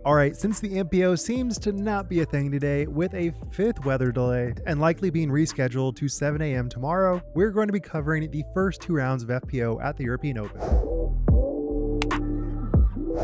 Alright, since the MPO seems to not be a thing today, with a 5th weather delay and likely being rescheduled to 7 a.m. tomorrow, we're going to be covering the first 2 rounds of FPO at the European Open.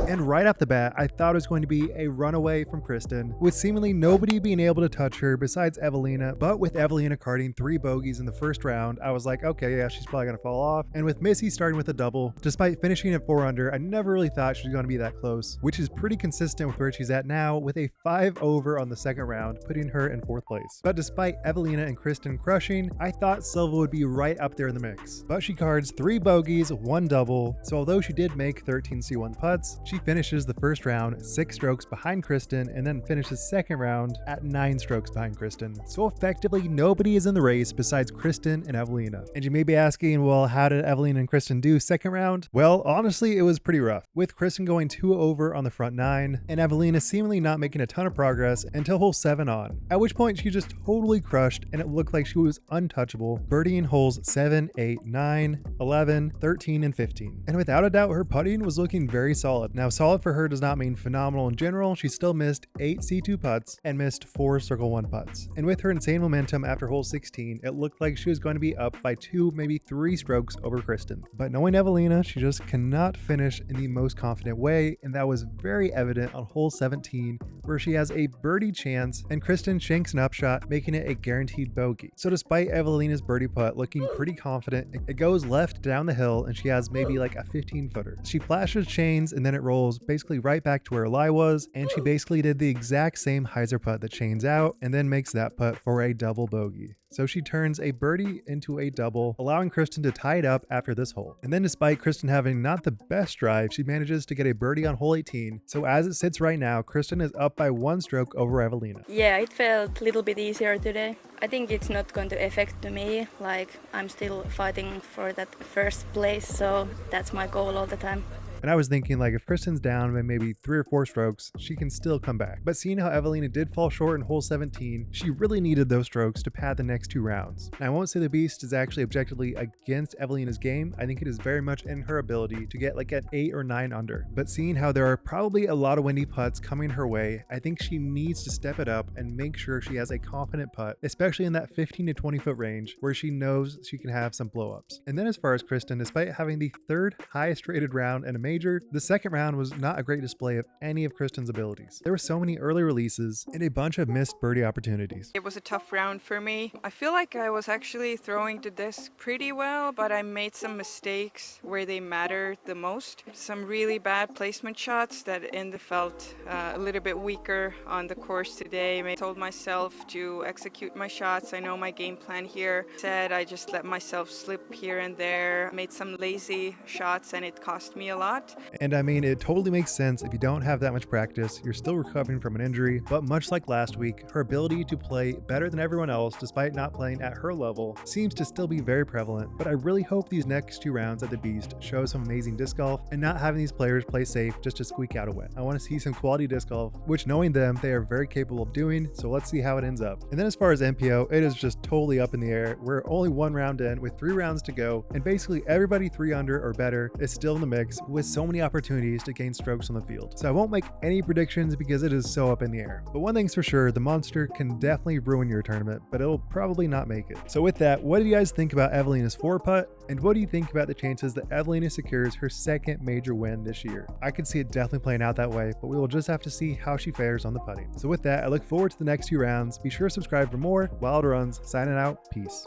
And right off the bat, I thought it was going to be a runaway from Kristin, with seemingly nobody being able to touch her besides Eveliina. But with Eveliina carding 3 bogeys in the first round, I was like, okay, yeah, she's probably going to fall off. And with Missy starting with a double, despite finishing at 4 under, I never really thought she was going to be that close, which is pretty consistent with where she's at now, with a 5 over on the second round, putting her in 4th place. But despite Eveliina and Kristin crushing, I thought Silva would be right up there in the mix. But she cards 3 bogeys, 1 double, so although she did make 13 C1 putts, she finishes the first round 6 strokes behind Kristin and then finishes second round at 9 strokes behind Kristin. So effectively nobody is in the race besides Kristin and Eveliina. And you may be asking, well, how did Eveliina and Kristin do second round? Well, honestly, it was pretty rough, with Kristin going 2 over on the front 9 and Eveliina seemingly not making a ton of progress until hole 7 on, at which point she just totally crushed and it looked like she was untouchable, birdieing holes 7, 8, 9, 11, 13, and 15. And without a doubt, her putting was looking very solid. Now, solid for her does not mean phenomenal in general. She still missed 8 C2 putts and missed 4 circle 1 putts. And with her insane momentum after hole 16, it looked like she was going to be up by 2, maybe 3 strokes over Kristin. But knowing Eveliina, she just cannot finish in the most confident way, and that was very evident on hole 17, where she has a birdie chance and Kristin shanks an upshot, making it a guaranteed bogey. So despite Eveliina's birdie putt looking pretty confident, it goes left down the hill and she has maybe like a 15-footer. She flashes chains and then it rolls basically right back to where lie was, and she basically did the exact same hyzer putt that chains out and then makes that putt for a double bogey. So she turns a birdie into a double, allowing Kristin to tie it up after this hole. And then despite Kristin having not the best drive, she manages to get a birdie on hole 18. So as it sits right now, Kristin is up by 1 stroke over Eveliina. Yeah, it felt a little bit easier today. I think it's not going to affect me, like I'm still fighting for that first place, so that's my goal all the time. And I was thinking, like, if Kristin's down by maybe 3 or 4 strokes, she can still come back. But seeing how Eveliina did fall short in hole 17, she really needed those strokes to pad the next 2 rounds. And I won't say the Beast is actually objectively against Eveliina's game. I think it is very much in her ability to get like at 8 or 9 under. But seeing how there are probably a lot of windy putts coming her way, I think she needs to step it up and make sure she has a confident putt, especially in that 15 to 20 foot range where she knows she can have some blowups. And then as far as Kristin, despite having the 3rd highest rated round in a major, the second round was not a great display of any of Kristin's abilities. There were so many early releases and a bunch of missed birdie opportunities. It was a tough round for me. I feel like I was actually throwing the disc pretty well, but I made some mistakes where they mattered the most. Some really bad placement shots that in the felt a little bit weaker on the course today. I told myself to execute my shots. I know my game plan here said I just let myself slip here and there. Made some lazy shots and it cost me a lot. And I mean, it totally makes sense if you don't have that much practice, you're still recovering from an injury, but much like last week, her ability to play better than everyone else despite not playing at her level seems to still be very prevalent. But I really hope these next 2 rounds at the Beast show some amazing disc golf and not having these players play safe just to squeak out a win. I want to see some quality disc golf, which knowing them, they are very capable of doing, so let's see how it ends up. And then as far as MPO, it is just totally up in the air. We're only 1 round in with 3 rounds to go, and basically everybody 3 under or better is still in the mix with so many opportunities to gain strokes on the field. So I won't make any predictions because it is so up in the air. But one thing's for sure, the monster can definitely ruin your tournament, but it'll probably not make it. So with that, what do you guys think about Eveliina's 4-putt? And what do you think about the chances that Eveliina secures her 2nd major win this year? I could see it definitely playing out that way, but we will just have to see how she fares on the putting. So with that, I look forward to the next 2 rounds. Be sure to subscribe for more. Wild Runs, signing out. Peace.